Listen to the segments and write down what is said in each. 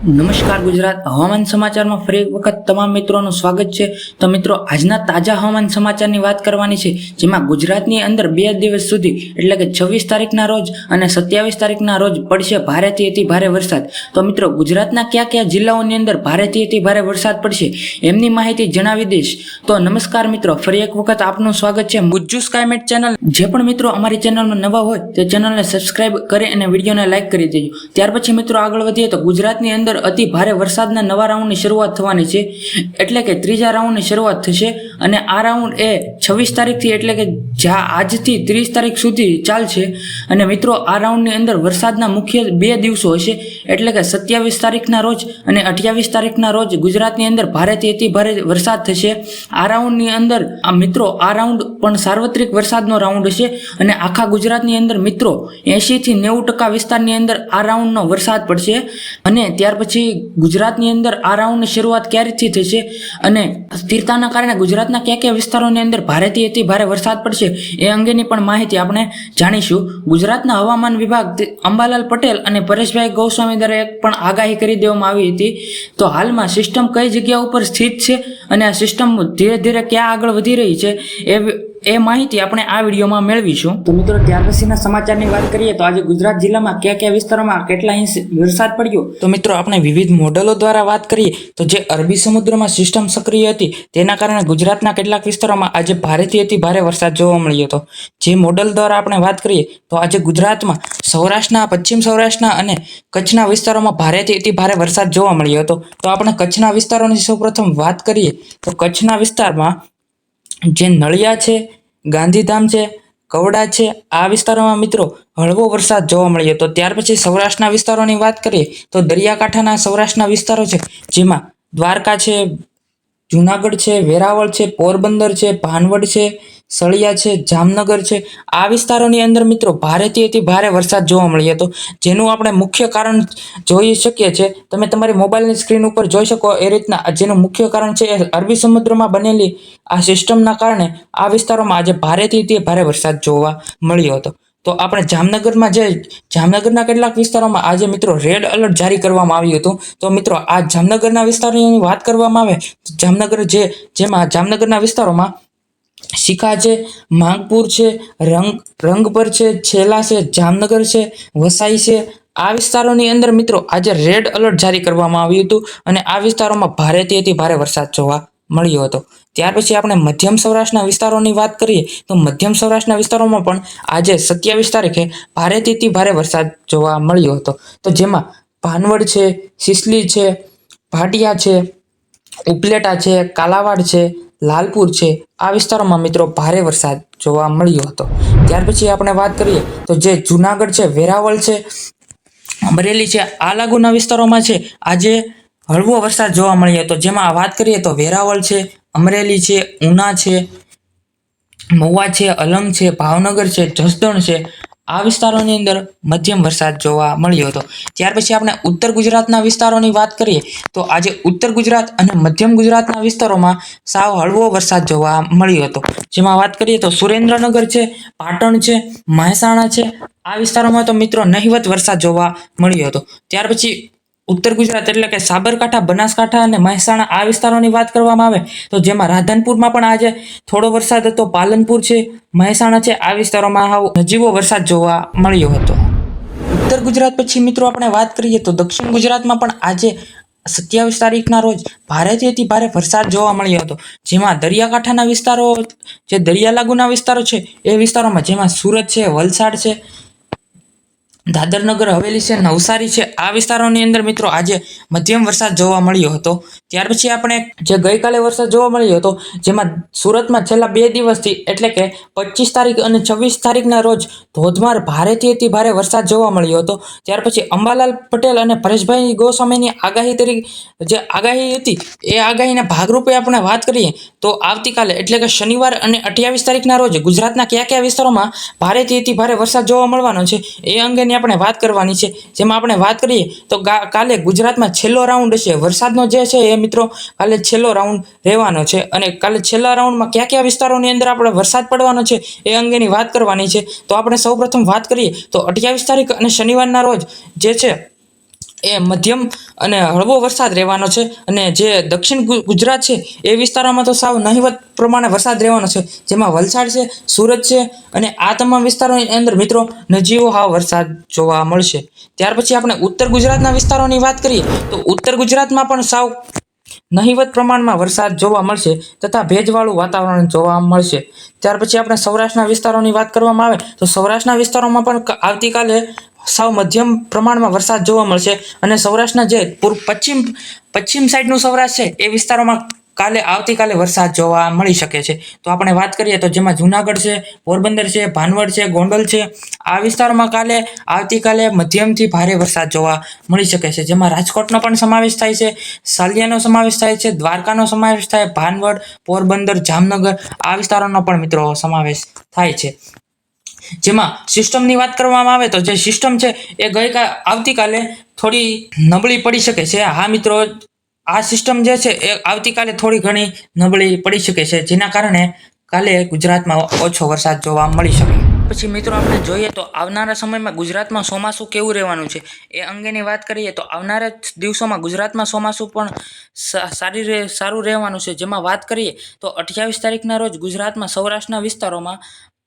નમસ્કાર ગુજરાત હવામાન સમાચારમાં ફરી એક વખત તમામ મિત્રોનું સ્વાગત છે। તો મિત્રો આજના તાજા હવામાન સમાચારની વાત કરવાની છે, જેમાં ગુજરાતની અંદર 2 દિવસ સુધી એટલે કે 26 તારીખના રોજ અને 27 તારીખના રોજ પડશે ભારેથી અતિ ભારે વરસાદ। તો મિત્રો ગુજરાતના કયા જિલ્લાઓની અંદર ભારેથી અતિ ભારે વરસાદ પડશે એમની માહિતી જણાવી દઈશ। તો નમસ્કાર મિત્રો, ફરી એક વખત આપનું સ્વાગત છે ગુજ્જુ સ્કાયમેટ ચેનલ। જે પણ મિત્રો અમારી ચેનલમાં નવા હોય તે ચેનલને સબસ્ક્રાઇબ કરી અને વિડીયોને લાઇક કરી દેજો। ત્યાર પછી મિત્રો આગળ વધીએ તો ગુજરાતની અંદર અતિ ભારે વરસાદના નવા રાઉન્ડની શરૂઆત થવાની છે, એટલે કે ત્રીજા રાઉન્ડની શરૂઆત થશે અને આ રાઉન્ડ એ 26 તારીખથી એટલે કે આજથી 30 તારીખ સુધી ચાલશે। અને મિત્રો આ રાઉન્ડની અંદર વરસાદના મુખ્ય 2 દિવસો હશે, એટલે કે 27 તારીખના રોજ અને 28 તારીખના રોજ ગુજરાતની અંદર ભારેથી અતિ ભારે વરસાદ થશે। આ રાઉન્ડની અંદર મિત્રો આ રાઉન્ડ પણ સાર્વત્રિક વરસાદનો રાઉન્ડ હશે અને આખા ગુજરાતની અંદર મિત્રો 80 થી 90% વિસ્તારની અંદર આ રાઉન્ડનો વરસાદ પડશે। અને ત્યાર પછી ગુજરાતની અંદર આ રાઉન્ડની શરૂઆત ક્યારેથી થશે અને સ્થિરતાના કારણે ગુજરાતના કયા વિસ્તારોની અંદર ભારેથી અતિ ભારે વરસાદ પડશે એ અંગેની પણ માહિતી આપણે જાણીશું। ગુજરાતના હવામાન વિભાગ અંબાલાલ પટેલ અને પરેશભાઈ ગોસ્વામી દ્વારા એક પણ આગાહી કરી દેવામાં આવી હતી। તો હાલમાં સિસ્ટમ કઈ જગ્યા ઉપર સ્થિત છે અને આ સિસ્ટમ ધીરે ધીરે ક્યાં આગળ વધી રહી છે એ માહિતી આપણે આ વિડીયોમાં મેળવીશું। તો મિત્રો ત્યાર પછીના સમાચારની વાત કરીએ તો આજે ગુજરાત જિલ્લામાં કયા વિસ્તારોમાં કેટલા ઇંચ વરસાદ પડ્યો, તો મિત્રો આપણે વિવિધ મોડેલો દ્વારા વાત કરીએ તો જે અરબી સમુદ્રમાં સિસ્ટમ સક્રિય હતી તેના કારણે ગુજરાતના કેટલાક વિસ્તારોમાં આજે ભારેથી અતિ ભારે વરસાદ જોવા મળ્યો હતો। જે મોડેલ દ્વારા આપણે વાત કરીએ તો આજે ગુજરાતમાં સૌરાષ્ટ્રના, પશ્ચિમ સૌરાષ્ટ્રના અને કચ્છના વિસ્તારોમાં ભારેથી અતિ ભારે વરસાદ જોવા મળ્યો હતો। તો આપણે કચ્છના વિસ્તારોની સૌપ્રથમ વાત કરીએ તો કચ્છના વિસ્તારમાં જે નળિયા છે, ગાંધીધામ છે, કવડા છે, આ વિસ્તારોમાં મિત્રો હળવો વરસાદ જોવા મળ્યો હતો। ત્યાર પછી સૌરાષ્ટ્રના વિસ્તારોની વાત કરીએ તો દરિયાકાંઠાના સૌરાષ્ટ્રના વિસ્તારો છે, જેમાં દ્વારકા છે, જુનાગઢ છે, વેરાવળ છે, પોરબંદર છે, ભાનવડ છે, સળિયા છે, જામનગર છે, આ વિસ્તારોની અંદર મિત્રો ભારેથી અતિ ભારે વરસાદ જોવા મળ્યો હતો। જેનું આપણે મુખ્ય કારણ જોઈ શકીએ છીએ, તમે તમારી મોબાઈલની સ્ક્રીન ઉપર જોઈ શકો એ રીતના જેનું મુખ્ય કારણ છે એ અરબી સમુદ્રમાં બનેલી આ સિસ્ટમના કારણે આ વિસ્તારોમાં આજે ભારેથી અતિ ભારે વરસાદ જોવા મળ્યો હતો। તો આપણે જામનગરના કેટલાક વિસ્તારોમાં આજે મિત્રો રેડ એલર્ટ જારી કરવામાં આવ્યું હતું। તો મિત્રો આ જામનગરના વિસ્તારોની વાત કરવામાં આવે તો જામનગરના વિસ્તારોમાં શિખા છે, માંગપુર છે, રંગપર છે, છેલા છે, જામનગર છે, વસાઈ છે, આ વિસ્તારોની અંદર મિત્રો આજે રેડ એલર્ટ જારી કરવામાં આવ્યું હતું અને આ વિસ્તારોમાં ભારેથી અતિ ભારે વરસાદ જોવા મળ્યો હતો। ત્યાર પછી આપણે મધ્યમ સૌરાષ્ટ્રના વિસ્તારોની વાત કરીએ તો મધ્યમ સૌરાષ્ટ્રના વિસ્તારોમાં પણ આજે 27 તારીખે ભારેથી અતિ ભારે વરસાદ જોવા મળ્યો હતો। તો જેમાં ભાનવડ છે, સિસલી છે, ભાટિયા છે, ઉપલેટા છે, કાલાવાડ છે, લાલપુર છે, આ વિસ્તારોમાં મિત્રો ભારે વરસાદ જોવા મળ્યો હતો। ત્યાર પછી આપણે વાત કરીએ તો જે જુનાગઢ છે, વેરાવળ છે, અમરેલી છે, આ લાગુના વિસ્તારોમાં છે આજે હળવો વરસાદ જોવા મળ્યો હતો। જેમાં વાત કરીએ તો વેરાવળ છે, અમરેલી છે, ઉના છે, મહુવા છે, અલંગ છે, ભાવનગર છે, જસદણ છે, આ વિસ્તારોની અંદર મધ્યમ વરસાદ જોવા મળ્યો હતો। ત્યાર પછી આપણે ઉત્તર ગુજરાતના વિસ્તારોની વાત કરીએ તો આજે ઉત્તર ગુજરાત અને મધ્યમ ગુજરાતના વિસ્તારોમાં સાવ હળવો વરસાદ જોવા મળ્યો હતો। જેમાં વાત કરીએ તો સુરેન્દ્રનગર છે, પાટણ છે, મહેસાણા છે, આ વિસ્તારોમાં તો મિત્રો નહિવત વરસાદ જોવા મળ્યો હતો। ત્યાર પછી ઉત્તર ગુજરાત એટલે કે સાબરકાંઠા, બનાસકાંઠા અને મહેસાણા આ વિસ્તારોની વાત કરવામાં આવે તો જેમાં રાધનપુરમાં પણ આજે થોડો વરસાદ હતો, પાલનપુર છે, મહેસાણા છે, આ વિસ્તારોમાં નજીવો વરસાદ જોવા મળ્યો હતો। ઉત્તર ગુજરાત પછી મિત્રો આપણે વાત કરીએ તો દક્ષિણ ગુજરાતમાં પણ આજે 27 તારીખના રોજ ભારેથી અતિ ભારે વરસાદ જોવા મળ્યો હતો। જેમાં દરિયાકાંઠાના વિસ્તારો, જે દરિયા લાગુના વિસ્તારો છે એ વિસ્તારોમાં જેમાં સુરત છે, વલસાડ છે, દાદરનગર હવેલી છે, નવસારી છે, આ વિસ્તારોની અંદર મિત્રો આજે મધ્યમ વરસાદ જોવા મળ્યો હતો। ત્યાર પછી આપણે જે ગઈકાલે વરસાદ જોવા મળ્યો હતો જેમાં સુરતમાં છેલ્લા 2 દિવસથી એટલે કે 25 તારીખ અને 26 તારીખના રોજ ધોધમાર ભારેથી અતિ ભારે વરસાદ જોવા મળ્યો હતો। ત્યાર પછી અંબાલાલ પટેલ અને પરેશભાઈ ગોસ્વામીની આગાહી હતી એ આગાહીના ભાગરૂપે આપણે વાત કરીએ તો આવતીકાલે એટલે કે શનિવાર અને 28 તારીખના રોજ ગુજરાતના કયા વિસ્તારોમાં ભારેથી અતિ ભારે વરસાદ જોવા મળવાનો છે એ અંગેની આપણે વાત કરવાની છે। જેમાં આપણે વાત કરીએ તો કાલે ગુજરાતમાં છેલ્લો રાઉન્ડ હશે વરસાદનો, જે છે એ મિત્રો કાલે છેલ્લો રાઉન્ડ રહેવાનો છે અને કાલે છેલ્લા રાઉન્ડમાં કયા વિસ્તારોની અંદર આપણે વરસાદ પડવાનો છે એ અંગેની વાત કરવાની છે। તો આપણે સૌપ્રથમ વાત કરીએ તો 28 તારીખ અને શનિવારના રોજ જે છે એ મધ્યમ અને હળવો વરસાદ રહેવાનો છે. અને જે દક્ષિણ ગુજરાત છે એ વિસ્તારોમાં તો સાવ નહિવત પ્રમાણે વરસાદ રહેવાનો છે, જેમાં વલસાડ છે, સુરત છે અને આ તમામ વિસ્તારોની અંદર મિત્રો નજીવો હાવ વરસાદ જોવા મળશે. ત્યાર પછી આપણે ઉત્તર ગુજરાતના વિસ્તારોની વાત કરીએ તો ઉત્તર ગુજરાતમાં પણ સાવ નહિવત પ્રમાણમાં વરસાદ જોવા મળશે તથા ભેજવાળું વાતાવરણ જોવા મળશે. ત્યાર પછી આપણે સૌરાષ્ટ્રના વિસ્તારોની વાત કરવામાં આવે તો સૌરાષ્ટ્રના વિસ્તારોમાં પણ આવતીકાલે સાવ મધ્યમ પ્રમાણમાં વરસાદ જોવા મળશે. અને સૌરાષ્ટ્રના જે પશ્ચિમ સાઈડનું સૌરાષ્ટ્ર છે એ વિસ્તારોમાં આવતીકાલે વરસાદ જોવા મળી શકે છે. તો આપણે વાત કરીએ તો જેમાં જુનાગઢ છે, પોરબંદર છે, ભાનવડ છે, ગોંડલ છે, આ વિસ્તારોમાં આવતીકાલે મધ્યમથી ભારે વરસાદ જોવા મળી શકે છે. જેમાં રાજકોટનો પણ સમાવેશ થાય છે, સાલિયાનો સમાવેશ થાય છે, દ્વારકાનો સમાવેશ થાય, ભાનવડ, પોરબંદર, જામનગર આ વિસ્તારોનો પણ મિત્રો સમાવેશ થાય છે. જેમાં સિસ્ટમની વાત કરવામાં આવે તો જે સિસ્ટમ છે એ આવતીકાલે થોડી નબળી પડી શકે છે. હા મિત્રો, આ સિસ્ટમ જે છે એ આવતીકાલે થોડી ઘણી નબળી પડી શકે છે, જેના કારણે કાલે ગુજરાતમાં ઓછો વરસાદ જોવા મળી શકે. પછી મિત્રો આપણે જોઈએ તો આવનારા સમયમાં ગુજરાતમાં ચોમાસું કેવું રહેવાનું છે એ અંગેની વાત કરીએ તો આવનારા દિવસોમાં ગુજરાતમાં ચોમાસું પણ સારું રહેવાનું છે. જેમાં વાત કરીએ તો 28 તારીખના રોજ ગુજરાતમાં સૌરાષ્ટ્રના વિસ્તારોમાં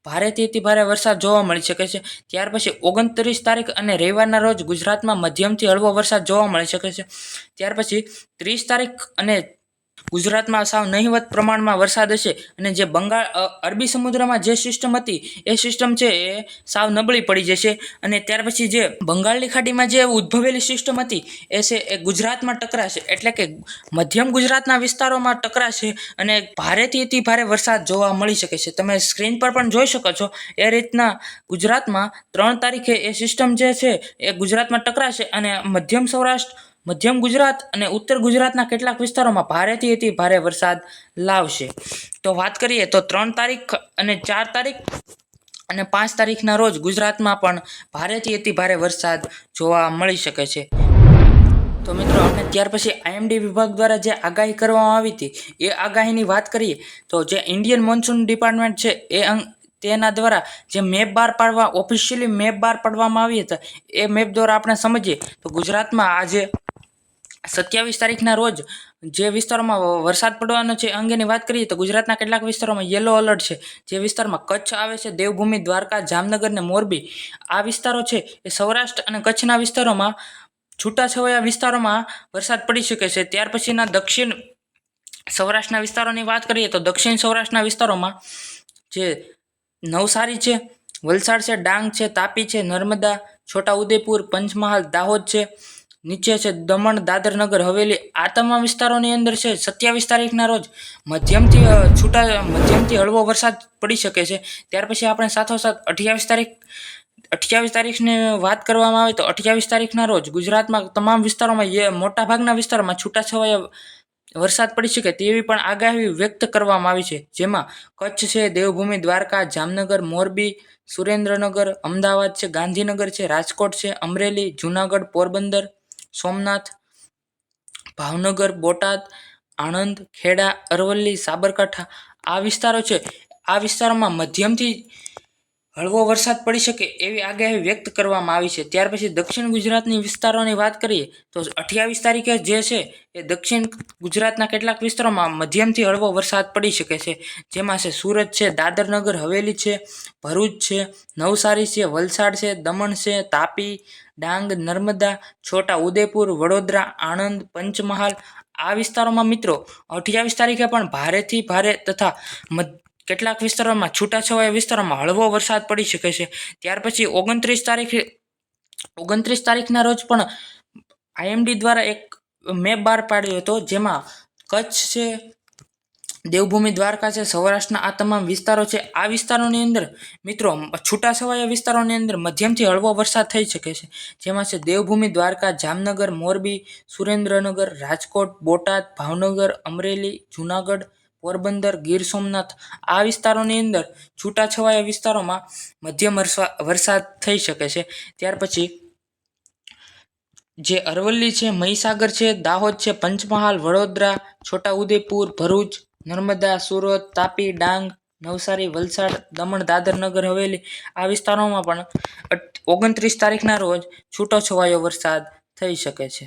ભારેથી અતિ ભારે વરસાદ જોવા મળી શકે છે. ત્યાર પછી 29 તારીખ અને રવિવારના રોજ ગુજરાતમાં મધ્યમથી હળવો વરસાદ જોવા મળી શકે છે. ત્યાર પછી 30 તારીખ અને ગુજરાતમાં સાવ નહિવત પ્રમાણમાં વરસાદ હશે. અને જે અરબી સમુદ્રમાં જે સિસ્ટમ હતી એ સિસ્ટમ છે એ સાવ નબળી પડી જશે. અને ત્યાર પછી જે બંગાળની ખાડીમાં જે ઉદ્ભવેલી સિસ્ટમ હતી એ છે એ ગુજરાતમાં ટકરાશે, એટલે કે મધ્યમ ગુજરાતના વિસ્તારોમાં ટકરાશે અને ભારેથી અતિ ભારે વરસાદ જોવા મળી શકે છે. તમે સ્ક્રીન પર પણ જોઈ શકો છો એ રીતના ગુજરાતમાં 3 તારીખે એ સિસ્ટમ જે છે એ ગુજરાતમાં ટકરાશે અને મધ્યમ સૌરાષ્ટ્ર, મધ્યમ ગુજરાત અને ઉત્તર ગુજરાતના કેટલાક વિસ્તારોમાં ભારેથી અતિ ભારે વરસાદ લાવશે. તો વાત કરીએ તો 3 તારીખ અને 4 તારીખ અને 5 તારીખના રોજ ગુજરાતમાં પણ ભારેથી અતિ ભારે વરસાદ જોવા મળી શકે છે. તો મિત્રો આપણે ત્યાર પછી આઈએમડી વિભાગ દ્વારા જે આગાહી કરવામાં આવી હતી એ આગાહીની વાત કરીએ તો જે ઇન્ડિયન મોન્સૂન ડિપાર્ટમેન્ટ છે તેના દ્વારા જે ઓફિશિયલી મેપ બહાર પાડવામાં આવી હતા એ મેપ દ્વારા આપણે સમજીએ તો ગુજરાતમાં આજે 27 તારીખના રોજ જે વિસ્તારોમાં વરસાદ પડવાનો છે અંગેની વાત કરીએ તો ગુજરાતના કેટલાક વિસ્તારોમાં યલો એલર્ટ છે. જે વિસ્તારમાં કચ્છ આવે છે, દેવભૂમિ, દ્વારકા, જામનગર ને મોરબી આ વિસ્તારો છે એ સૌરાષ્ટ્ર અને કચ્છના વિસ્તારોમાં છૂટાછવાયા વિસ્તારોમાં વરસાદ પડી શકે છે. ત્યાર પછીના દક્ષિણ સૌરાષ્ટ્રના વિસ્તારોની વાત કરીએ તો દક્ષિણ સૌરાષ્ટ્રના વિસ્તારોમાં જે નવસારી છે, વલસાડ છે, ડાંગ છે, તાપી છે, નર્મદા, છોટાઉદેપુર, પંચમહાલ, દાહોદ છે, નીચે છે દમણ, દાદર, નગર હવેલી આ તમામ વિસ્તારોની અંદર છે 27 તારીખના રોજ મધ્યમથી હળવો વરસાદ પડી શકે છે. ત્યાર પછી આપણે સાથોસાથ 28 તારીખની વાત કરવામાં આવે તો 28 તારીખના રોજ ગુજરાતમાં તમામ વિસ્તારોમાં મોટાભાગના વિસ્તારોમાં છૂટાછવાયા વરસાદ પડી શકે તેવી પણ આગાહી વ્યક્ત કરવામાં આવી છે. જેમાં કચ્છ છે, દેવભૂમિ, દ્વારકા, જામનગર, મોરબી, સુરેન્દ્રનગર, અમદાવાદ છે, ગાંધીનગર છે, રાજકોટ છે, અમરેલી, જુનાગઢ, પોરબંદર, સોમનાથ, ભાવનગર, બોટાદ, આણંદ, ખેડા, અરવલ્લી, સાબરકાંઠા આ વિસ્તારો છે. આ વિસ્તારોમાં મધ્યમથી હળવો વરસાદ પડી શકે એવી આગાહી વ્યક્ત કરવામાં આવી છે. ત્યાર પછી દક્ષિણ ગુજરાતની વિસ્તારોની વાત કરીએ તો 28 તારીખે જે છે એ દક્ષિણ ગુજરાતના કેટલાક વિસ્તારોમાં મધ્યમથી હળવો વરસાદ પડી શકે છે. જેમાં છે સુરત છે, દાદર નગર હવેલી છે, ભરૂચ છે, નવસારી છે, વલસાડ છે, દમણ છે, તાપી, ડાંગ, નર્મદા, છોટા ઉદેપુર, વડોદરા, આણંદ, પંચમહાલ આ વિસ્તારોમાં મિત્રો 28 તારીખે પણ ભારેથી ભારે તથા કેટલાક વિસ્તારોમાં છૂટાછવાયા વિસ્તારોમાં હળવો વરસાદ પડી શકે છે. ત્યાર પછી 29 તારીખના રોજ પણ આઈએમડી દ્વારા એક મેપ બહાર પાડ્યો હતો. જેમાં કચ્છ છે, દેવભૂમિ, દ્વારકા છે, સૌરાષ્ટ્રના આ તમામ વિસ્તારો છે. આ વિસ્તારોની અંદર મિત્રો છૂટાછવાયા વિસ્તારોની અંદર મધ્યમથી હળવો વરસાદ થઈ શકે છે. જેમાં છે દેવભૂમિ, દ્વારકા, જામનગર, મોરબી, સુરેન્દ્રનગર, રાજકોટ, બોટાદ, ભાવનગર, અમરેલી, જુનાગઢ, પોરબંદર, ગીર સોમનાથ આ વિસ્તારોની અંદર છૂટાછવાયા વિસ્તારોમાં મધ્યમ વરસાદ થઈ શકે છે. ત્યાર પછી જે અરવલ્લી છે, મહીસાગર છે, દાહોદ છે, પંચમહાલ, વડોદરા, છોટાઉદેપુર, ભરૂચ, નર્મદા, સુરત, તાપી, ડાંગ, નવસારી, વલસાડ, દમણ, દાદર, નગર હવેલી આ વિસ્તારોમાં પણ 29 તારીખના રોજ છૂટોછવાયો વરસાદ થઈ શકે છે.